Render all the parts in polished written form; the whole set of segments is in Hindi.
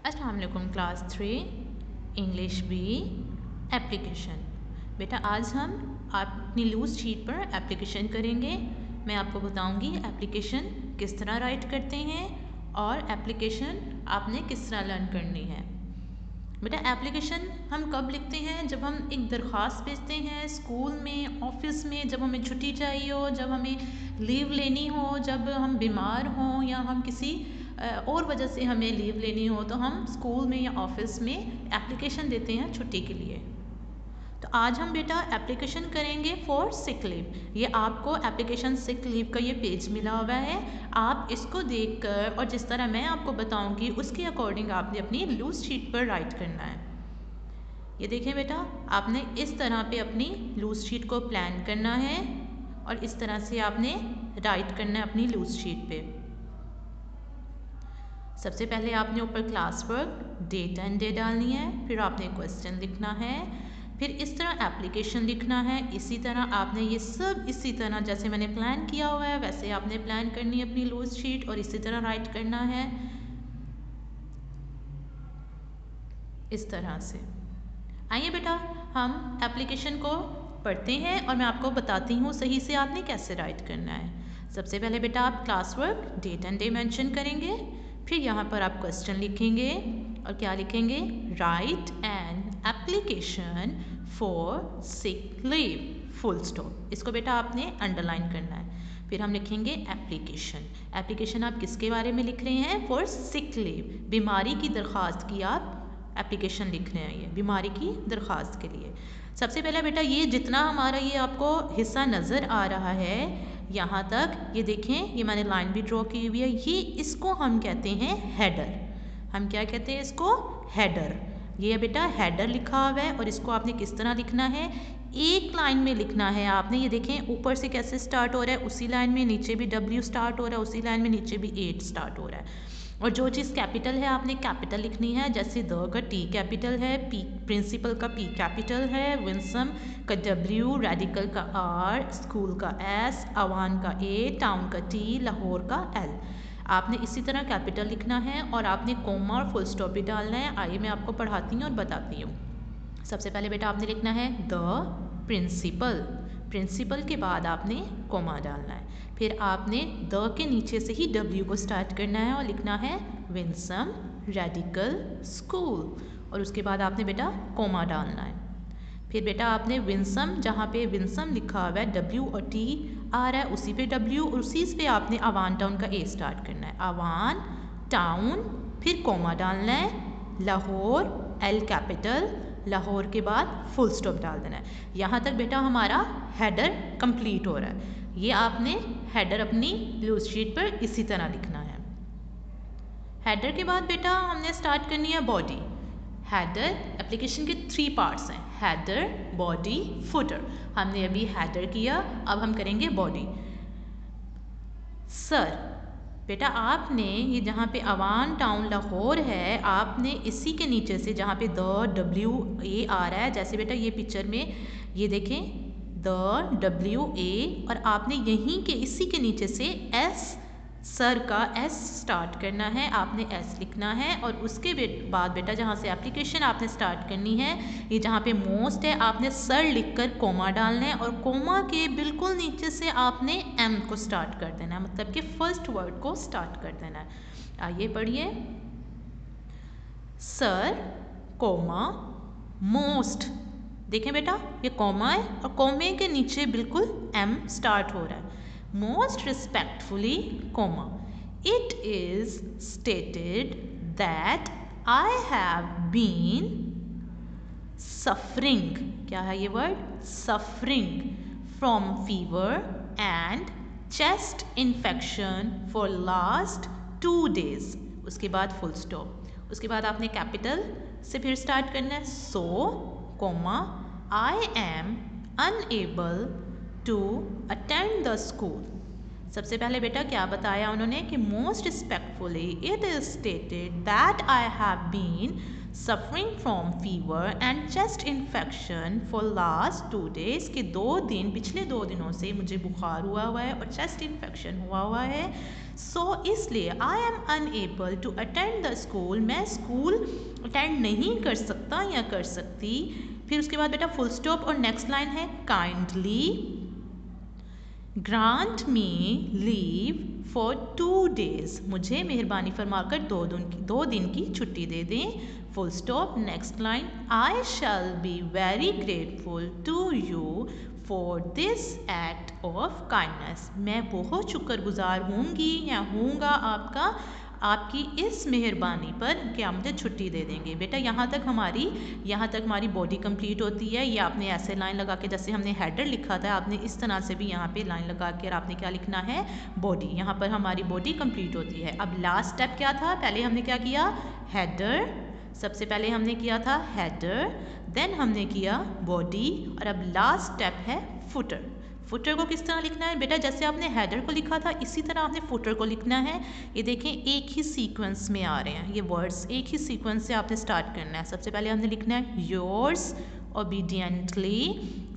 अस्सलाम वालेकुम क्लास 3 इंग्लिश बी एप्लीकेशन। बेटा आज हम अपनी लूज शीट पर एप्लीकेशन करेंगे। मैं आपको बताऊंगी एप्लीकेशन किस तरह राइट करते हैं और एप्लीकेशन आपने किस तरह लर्न करनी है। बेटा एप्लीकेशन हम कब लिखते हैं? जब हम एक दरख्वास्त भेजते हैं स्कूल में, ऑफिस में, जब हमें छुट्टी चाहिए हो, जब हमें लीव लेनी हो, जब हम बीमार हों या हम किसी और वजह से हमें लीव लेनी हो तो हम स्कूल में या ऑफिस में एप्लीकेशन देते हैं छुट्टी के लिए। तो आज हम बेटा एप्लीकेशन करेंगे फॉर सिक लीव। ये आपको एप्लीकेशन सिक लीव का ये पेज मिला हुआ है। आप इसको देखकर और जिस तरह मैं आपको बताऊंगी उसके अकॉर्डिंग आपने अपनी लूज शीट पर राइट करना है। ये देखें बेटा, आपने इस तरह पे अपनी लूज शीट को प्लान करना है और इस तरह से आपने राइट करना है अपनी लूज शीट पे। सबसे पहले आपने ऊपर class work date and day डालनी है, फिर आपने क्वेश्चन लिखना है, फिर इस तरह एप्लीकेशन लिखना है। इसी तरह आपने ये सब इसी तरह जैसे मैंने प्लान किया हुआ है वैसे आपने प्लान करनी है अपनी लूज शीट और इसी तरह राइट करना है इस तरह से। आइए बेटा हम एप्लीकेशन को पढ़ते हैं और मैं आपको बताती हूँ सही से आपने कैसे राइट करना है। सबसे पहले बेटा आप class work date and day mention करेंगे, फिर यहाँ पर आप क्वेश्चन लिखेंगे और क्या लिखेंगे? Right an application for sick leave full stop. इसको बेटा आपने अंडरलाइन करना है। फिर हम लिखेंगे एप्लीकेशन। एप्लीकेशन आप किसके बारे में लिख रहे हैं? फॉर सिक लीव, बीमारी की दरख्वास्त की आप एप्लीकेशन लिख रहे हैं, ये बीमारी की दरख्वास्त के लिए। सबसे पहले बेटा ये जितना हमारा ये आपको हिस्सा नज़र आ रहा है यहाँ तक, ये देखें ये मैंने लाइन भी ड्रॉ की हुई है, ये इसको हम कहते हैं हेडर। हम क्या कहते हैं इसको? हेडर। ये बेटा हेडर लिखा हुआ है और इसको आपने किस तरह लिखना है? एक लाइन में लिखना है आपने। ये देखें ऊपर से कैसे स्टार्ट हो रहा है उसी लाइन में, नीचे भी W स्टार्ट हो रहा है उसी लाइन में, नीचे भी 8 स्टार्ट हो रहा है। और जो चीज़ कैपिटल है आपने कैपिटल लिखनी है, जैसे द का T कैपिटल है, P प्रिंसिपल का P कैपिटल है, विंसम का W, रेडिकल का R, स्कूल का S, अवान का A, टाउन का T, लाहौर का L। आपने इसी तरह कैपिटल लिखना है और आपने कोमा और फुल स्टॉप भी डालना है। आइए मैं आपको पढ़ाती हूँ और बताती हूँ। सबसे पहले बेटा आपने लिखना है द प्रिंसिपल। प्रिंसिपल के बाद आपने कोमा डालना है। फिर आपने द के नीचे से ही W को स्टार्ट करना है और लिखना है विंसम रेडिकल स्कूल और उसके बाद आपने बेटा कोमा डालना है। फिर बेटा आपने विंसम, जहाँ पे विंसम लिखा हुआ है W और T आ रहा है उसी पे W और उसी पे आपने अवान टाउन का A स्टार्ट करना है। अवान टाउन, फिर कोमा डालना है, लाहौर L कैपिटल, लाहौर के बाद फुल स्टॉप डाल देना है। यहाँ तक बेटा हमारा हेडर कंप्लीट हो रहा है। ये आपने हेडर अपनी लूज शीट पर इसी तरह लिखना है। हेडर के बाद बेटा हमने स्टार्ट करनी है बॉडी। हेडर एप्लीकेशन के 3 पार्ट्स हैं, हेडर, बॉडी, फुटर। हमने अभी हेडर किया, अब हम करेंगे बॉडी। सर बेटा आपने ये जहाँ पे अवान टाउन लाहौर है, आपने इसी के नीचे से जहाँ पे द WA आ रहा है, जैसे बेटा ये पिक्चर में ये देखें द WA और आपने यहीं के इसी के नीचे से S, सर का S स्टार्ट करना है, आपने S लिखना है और उसके बाद बेटा जहाँ से एप्लीकेशन आपने स्टार्ट करनी है, ये जहाँ पे मोस्ट है आपने सर लिखकर कोमा डालना है और कोमा के बिल्कुल नीचे से आपने M को स्टार्ट कर देना है, मतलब कि फर्स्ट वर्ड को स्टार्ट कर देना है। आइए पढ़िए, सर कोमा मोस्ट। देखें बेटा ये कोमा है और कोमे के नीचे बिल्कुल M स्टार्ट हो रहा है। Most respectfully, comma, it is stated that I have been suffering, क्या है ये word? suffering from fever and chest infection for last 2 days। उसके बाद फुल स्टॉप, उसके बाद आपने कैपिटल से फिर स्टार्ट करना है, so, comma, I am unable to attend the school। सबसे पहले बेटा क्या बताया उन्होंने कि most respectfully it is stated that I have been suffering from fever and chest infection for last 2 days कि पिछले 2 दिनों से मुझे बुखार हुआ है और चेस्ट इन्फेक्शन हुआ है। सो इसलिए I am unable to attend the school, मैं स्कूल अटेंड नहीं कर सकता या कर सकती। फिर उसके बाद बेटा फुल स्टॉप और नेक्स्ट लाइन है kindly grant me leave for 2 days, मुझे मेहरबानी फरमाकर 2 दिन की छुट्टी दे दें। Full stop next line I shall be very grateful to you for this act of kindness, मैं बहुत शुक्रगुजार होंगी या होऊंगा आपकी इस मेहरबानी पर कि आप मुझे छुट्टी दे देंगे। बेटा यहाँ तक हमारी बॉडी कंप्लीट होती है। ये आपने ऐसे लाइन लगा के, जैसे हमने हेडर लिखा था, आपने इस तरह से भी यहाँ पे लाइन लगा के आपने क्या लिखना है, बॉडी। यहाँ पर हमारी बॉडी कंप्लीट होती है। अब लास्ट स्टेप क्या था, पहले हमने क्या किया, हेडर, सबसे पहले हमने किया था हेडर, देन हमने किया बॉडी, और अब लास्ट स्टेप है फुटर। फुटर को किस तरह लिखना है बेटा, जैसे आपने हेडर को लिखा था इसी तरह आपने फुटर को लिखना है। ये देखें एक ही सीक्वेंस में आ रहे हैं ये वर्ड्स, एक ही सीक्वेंस से आपने स्टार्ट करना है। सबसे पहले हमने लिखना है योर्स ओबीडियंटली,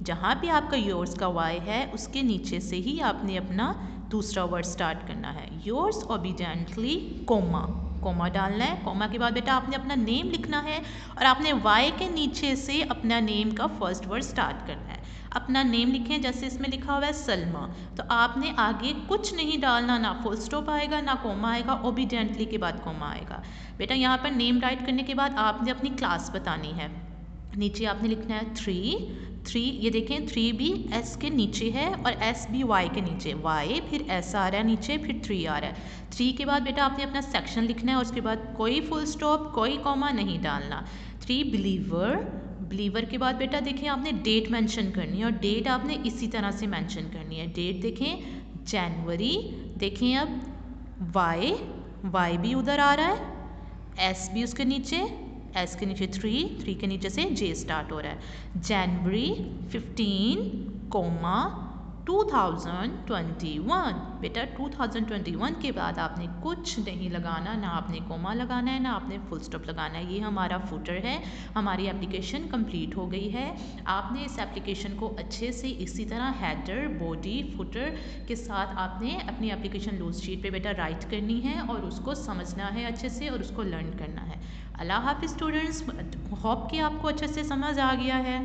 जहाँ भी आपका योर्स का वाई है उसके नीचे से ही आपने अपना दूसरा वर्ड स्टार्ट करना है। योर्स ओबीडियंटली कोमा डालना है। कोमा के बाद बेटा आपने अपना नेम लिखना है और आपने वाई के नीचे से अपना नेम का फर्स्ट वर्ड स्टार्ट करना है। अपना नेम लिखें, जैसे इसमें लिखा हुआ है सलमा, तो आपने आगे कुछ नहीं डालना, ना फुल स्टॉप आएगा ना कोमा आएगा, ओबीडियंटली के बाद कोमा आएगा। बेटा यहाँ पर नेम राइट करने के बाद आपने अपनी क्लास बतानी है। नीचे आपने लिखना है 3, ये देखें 3 भी एस के नीचे है और एस भी वाई के नीचे, वाई फिर एस आ रहा है नीचे, फिर 3 आ रहा है। 3 के बाद बेटा आपने अपना सेक्शन लिखना है और उसके बाद कोई फुल स्टॉप कोई कॉमा नहीं डालना। 3 बिलीवर के बाद बेटा देखें आपने डेट मेंशन करनी है और डेट आपने इसी तरह से मेंशन करनी है। डेट देखें जनवरी, देखें अब वाई भी उधर आ रहा है, एस भी उसके नीचे, एस के नीचे 3 के नीचे से जे स्टार्ट हो रहा है। जनवरी 15 कोमा 2021, बेटा 2021 के बाद आपने कुछ नहीं लगाना, ना आपने कोमा लगाना है ना आपने फुल स्टॉप लगाना है। ये हमारा फुटर है, हमारी एप्लीकेशन कंप्लीट हो गई है। आपने इस एप्लीकेशन को अच्छे से इसी तरह हेडर बॉडी फुटर के साथ आपने अपनी एप्लीकेशन लूज शीट पे बेटा राइट करनी है और उसको समझना है अच्छे से और उसको लर्न करना है। अल्लाह हाफिज़ स्टूडेंट्स, होप कि आपको अच्छे से समझ आ गया है।